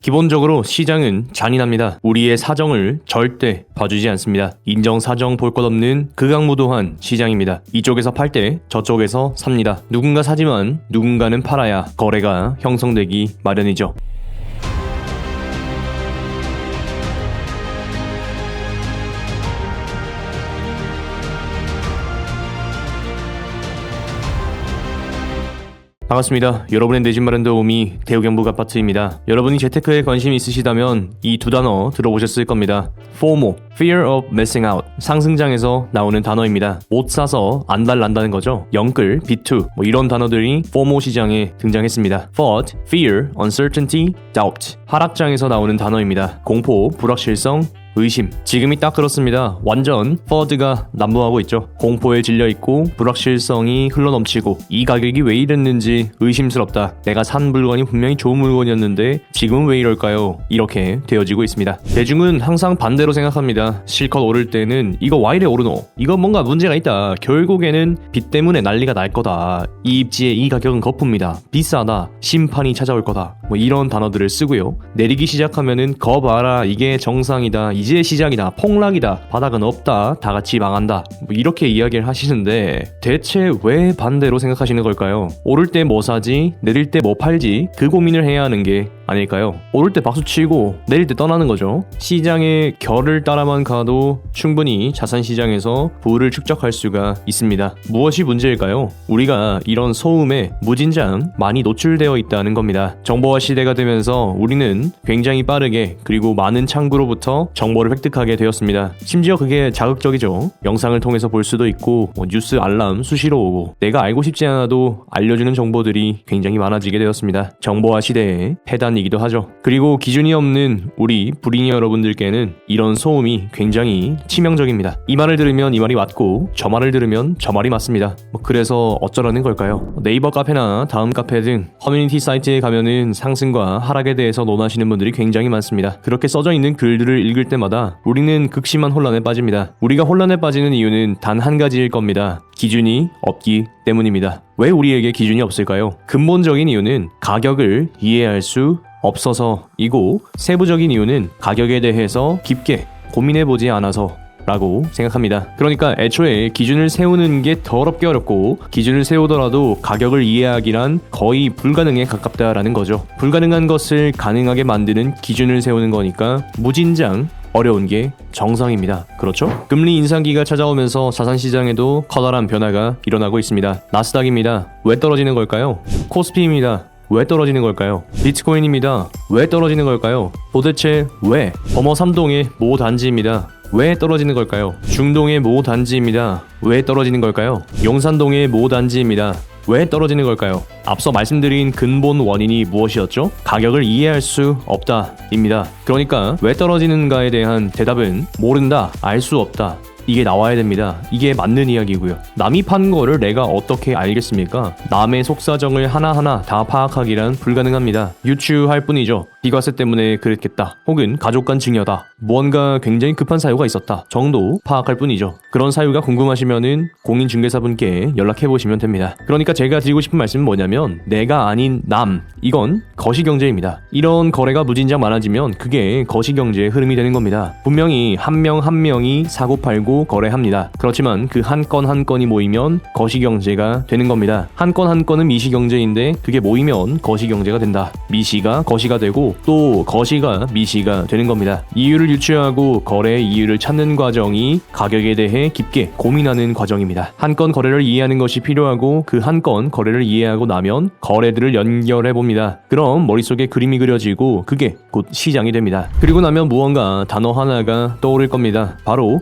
기본적으로 시장은 잔인합니다. 우리의 사정을 절대 봐주지 않습니다. 인정사정 볼 것 없는 극악무도한 시장입니다. 이쪽에서 팔 때 저쪽에서 삽니다. 누군가 사지만 누군가는 팔아야 거래가 형성되기 마련이죠. 반갑습니다. 여러분의 내 집 마련 도우미 대우경북 아파트입니다. 여러분이 재테크에 관심이 있으시다면 이 두 단어 들어보셨을 겁니다. FOMO, Fear of Missing Out. 상승장에서 나오는 단어입니다. 못 사서 안달난다는 거죠. 영끌, 비투 이런 단어들이 FOMO 시장에 등장했습니다. FUD, Fear, Uncertainty, Doubt. 하락장에서 나오는 단어입니다. 공포, 불확실성, 의심. 지금이 딱 그렇습니다. 완전 FUD가 난무하고 있죠. 공포에 질려있고 불확실성이 흘러넘치고 이 가격이 왜 이랬는지 의심스럽다. 내가 산 물건이 분명히 좋은 물건이었는데 지금은 왜 이럴까요? 이렇게 되어지고 있습니다. 대중은 항상 반대로 생각합니다. 실컷 오를 때는 이거 와 이래 오르노? 이건 뭔가 문제가 있다. 결국에는 빚 때문에 난리가 날 거다. 이 입지에 이 가격은 거품이다. 비싸다. 심판이 찾아올 거다. 이런 단어들을 쓰고요. 내리기 시작하면은 거 봐라. 이게 정상이다. 이제 시작이다. 폭락이다. 바닥은 없다. 다 같이 망한다. 이렇게 이야기를 하시는데 대체 왜 반대로 생각하시는 걸까요? 오를 때 뭐 사지? 내릴 때 뭐 팔지? 그 고민을 해야 하는 게 아닐까요? 오를 때 박수치고 내릴 때 떠나는 거죠. 시장의 결을 따라만 가도 충분히 자산시장에서 부를 축적할 수가 있습니다. 무엇이 문제일까요? 우리가 이런 소음에 무진장 많이 노출되어 있다는 겁니다. 정보화 시대가 되면서 우리는 굉장히 빠르게 그리고 많은 창구로부터 정보를 획득하게 되었습니다. 심지어 그게 자극적이죠. 영상을 통해서 볼 수도 있고 뉴스 알람 수시로 오고 내가 알고 싶지 않아도 알려주는 정보들이 굉장히 많아지게 되었습니다. 정보화 시대의 폐단이기도 하죠. 그리고 기준이 없는 우리 불인이 여러분들께는 이런 소음이 굉장히 치명적입니다. 이 말을 들으면 이 말이 맞고 저 말을 들으면 저 말이 맞습니다. 그래서 어쩌라는 걸까요? 네이버 카페나 다음 카페 등 커뮤니티 사이트에 가면은 상승과 하락에 대해서 논하시는 분들이 굉장히 많습니다. 그렇게 써져 있는 글들을 읽을 때마다 우리는 극심한 혼란에 빠집니다. 우리가 혼란에 빠지는 이유는 단 한 가지일 겁니다. 기준이 없기 때문입니다. 왜 우리에게 기준이 없을까요? 근본적인 이유는 가격을 이해할 수 없어서이고 세부적인 이유는 가격에 대해서 깊게 고민해보지 않아서 라고 생각합니다. 그러니까 애초에 기준을 세우는 게 더럽게 어렵고 기준을 세우더라도 가격을 이해하기란 거의 불가능에 가깝다라는 거죠. 불가능한 것을 가능하게 만드는 기준을 세우는 거니까 무진장 어려운 게 정상입니다. 그렇죠? 금리 인상기가 찾아오면서 자산시장에도 커다란 변화가 일어나고 있습니다. 나스닥입니다. 왜 떨어지는 걸까요? 코스피입니다. 왜 떨어지는 걸까요? 비트코인입니다. 왜 떨어지는 걸까요? 도대체 왜? 범어 3동의 모 단지입니다. 왜 떨어지는 걸까요? 중동의 모 단지입니다. 왜 떨어지는 걸까요? 용산동의 모 단지입니다. 왜 떨어지는 걸까요? 앞서 말씀드린 근본 원인이 무엇이었죠? 가격을 이해할 수 없다입니다. 그러니까 왜 떨어지는가에 대한 대답은 모른다, 알 수 없다. 이게 나와야 됩니다. 이게 맞는 이야기고요. 남이 판 거를 내가 어떻게 알겠습니까? 남의 속사정을 하나하나 다 파악하기란 불가능합니다. 유추할 뿐이죠. 비과세 때문에 그랬겠다. 혹은 가족 간 증여다. 무언가 굉장히 급한 사유가 있었다. 정도 파악할 뿐이죠. 그런 사유가 궁금하시면은 공인중개사분께 연락해보시면 됩니다. 그러니까 제가 드리고 싶은 말씀은 뭐냐면 내가 아닌 남. 이건 거시경제입니다. 이런 거래가 무진장 많아지면 그게 거시경제의 흐름이 되는 겁니다. 분명히 한 명 한 명이 사고팔고 거래합니다. 그렇지만 그 한 건 한 건이 모이면 거시경제가 되는 겁니다. 한 건 한 건은 미시경제인데 그게 모이면 거시경제가 된다. 미시가 거시가 되고 또 거시가 미시가 되는 겁니다. 이유를 유추하고 거래의 이유를 찾는 과정이 가격에 대해 깊게 고민하는 과정입니다. 한 건 거래를 이해하는 것이 필요하고 그 한 건 거래를 이해하고 나면 거래들을 연결해 봅니다. 그럼 머릿속에 그림이 그려지고 그게 곧 시장이 됩니다. 그리고 나면 무언가 단어 하나가 떠오를 겁니다. 바로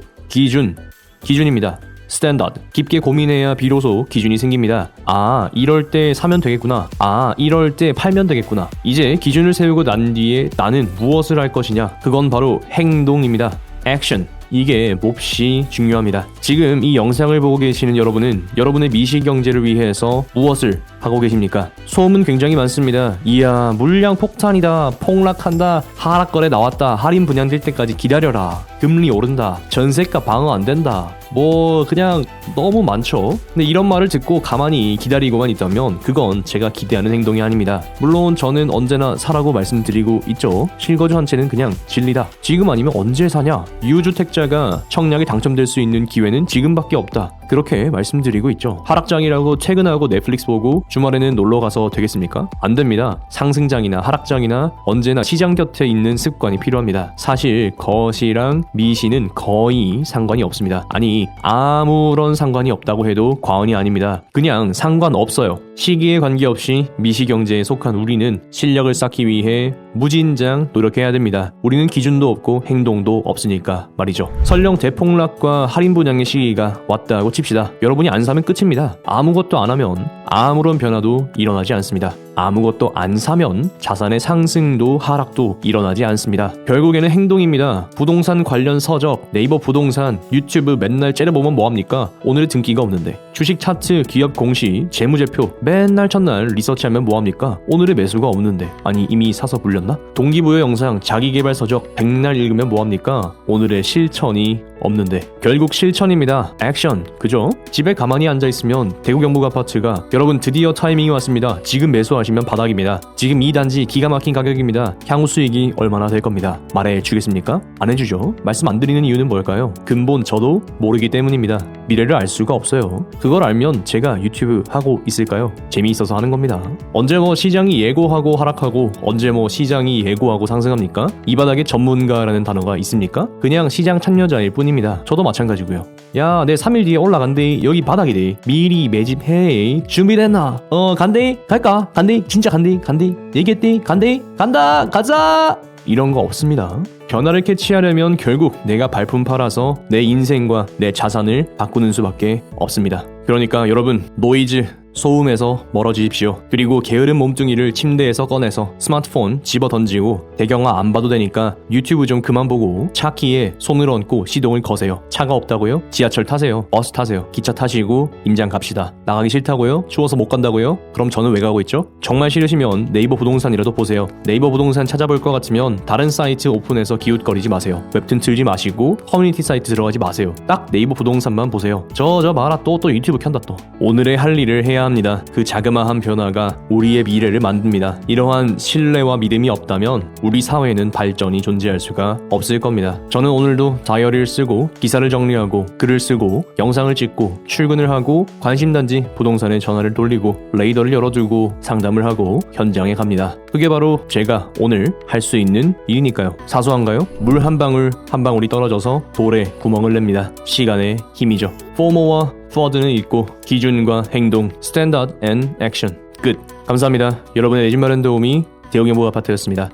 기준입니다. 스탠다드. 깊게 고민해야 비로소 기준이 생깁니다. 아, 이럴 때 사면 되겠구나. 아, 이럴 때 팔면 되겠구나. 이제 기준을 세우고 난 뒤에 나는 무엇을 할 것이냐? 그건 바로 행동입니다. 액션. 이게 몹시 중요합니다. 지금 이 영상을 보고 계시는 여러분은 여러분의 미시경제를 위해서 무엇을 하고 계십니까? 소음은 굉장히 많습니다. 이야, 물량 폭탄이다. 폭락한다. 하락거래 나왔다. 할인 분양될 때까지 기다려라. 금리 오른다. 전세가 방어 안 된다. 뭐 그냥 너무 많죠. 근데 이런 말을 듣고 가만히 기다리고만 있다면 그건 제가 기대하는 행동이 아닙니다. 물론 저는 언제나 사라고 말씀드리고 있죠. 실거주 한 채는 그냥 진리다. 지금 아니면 언제 사냐? 유주택자가 청약에 당첨될 수 있는 기회는 지금밖에 없다. 그렇게 말씀드리고 있죠. 하락장이라고 퇴근하고 넷플릭스 보고 주말에는 놀러 가서 되겠습니까? 안 됩니다. 상승장이나 하락장이나 언제나 시장 곁에 있는 습관이 필요합니다. 사실 거시랑 미시는 거의 상관이 없습니다. 아니 아무런 상관이 없다고 해도 과언이 아닙니다. 그냥 상관없어요. 시기에 관계없이 미시경제에 속한 우리는 실력을 쌓기 위해 무진장 노력해야 됩니다. 우리는 기준도 없고 행동도 없으니까 말이죠. 설령 대폭락과 할인 분양의 시기가 왔다고 칩시다. 여러분이 안 사면 끝입니다. 아무것도 안 하면 아무런 변화도 일어나지 않습니다. 아무것도 안 사면 자산의 상승도 하락도 일어나지 않습니다. 결국에는 행동입니다. 부동산 관련 서적, 네이버 부동산, 유튜브 맨날 째려보면 뭐합니까? 오늘의 등기가 없는데. 주식 차트, 기업 공시, 재무제표 맨날 첫날 리서치하면 뭐합니까? 오늘의 매수가 없는데. 아니 이미 사서 불렸나? 동기부여 영상, 자기개발 서적 백날 읽으면 뭐합니까? 오늘의 실천이 없는데. 결국 실천입니다. 액션. 그죠? 집에 가만히 앉아있으면 대구 경북 아파트가 여러분 드디어 타이밍이 왔습니다. 지금 매수하시면 바닥입니다. 지금 이 단지 기가 막힌 가격입니다. 향후 수익이 얼마나 될 겁니다. 말해주겠습니까? 안 해주죠. 말씀 안 드리는 이유는 뭘까요? 근본 저도 모르기 때문입니다. 미래를 알 수가 없어요. 그걸 알면 제가 유튜브 하고 있을까요? 재미있어서 하는 겁니다. 언제 뭐 시장이 예고하고 하락하고 언제 뭐 시장이 예고하고 상승합니까? 이 바닥에 전문가라는 단어가 있습니까? 그냥 시장 참여자일 뿐입니다. 저도 마찬가지고요. 야, 내 3일 뒤에 올라간대. 여기 바닥이래. 미리 매집해. 준비됐나? 간대? 갈까? 간대? 진짜 간대? 간대? 얘기했대? 간대? 간다! 가자! 이런 거 없습니다. 변화를 캐치하려면 결국 내가 발품 팔아서 내 인생과 내 자산을 바꾸는 수밖에 없습니다. 그러니까 여러분, 노이즈, 소음에서 멀어지십시오. 그리고 게으른 몸뚱이를 침대에서 꺼내서 스마트폰 집어 던지고 배경화 안 봐도 되니까 유튜브 좀 그만 보고 차 키에 손을 얹고 시동을 거세요. 차가 없다고요? 지하철 타세요. 버스 타세요. 기차 타시고 임장 갑시다. 나가기 싫다고요? 추워서 못 간다고요? 그럼 저는 왜 가고 있죠? 정말 싫으시면 네이버 부동산이라도 보세요. 네이버 부동산 찾아볼 것 같으면 다른 사이트 오픈해서 기웃거리지 마세요. 웹툰 틀지 마시고 커뮤니티 사이트 들어가지 마세요. 딱 네이버 부동산만 보세요. 저 봐라 또 유튜브 켠다 또. 오늘의 할 일을 해야 합니다. 그 자그마한 변화가 우리의 미래를 만듭니다. 이러한 신뢰와 믿음이 없다면 우리 사회는 발전이 존재할 수가 없을 겁니다. 저는 오늘도 다이어리를 쓰고 기사를 정리하고 글을 쓰고 영상을 찍고 출근을 하고 관심단지 부동산에 전화를 돌리고 레이더를 열어두고 상담을 하고 현장에 갑니다. 그게 바로 제가 오늘 할 수 있는 일이니까요. 사소한가요? 물 한 방울 한 방울이 떨어져서 돌에 구멍을 냅니다. 시간의 힘이죠. 포모와 포워드는 있고 기준과 행동, 스탠다드 앤 액션. 끝. 감사합니다. 여러분의 내 집 마련 도우미 대우경북 아파트였습니다.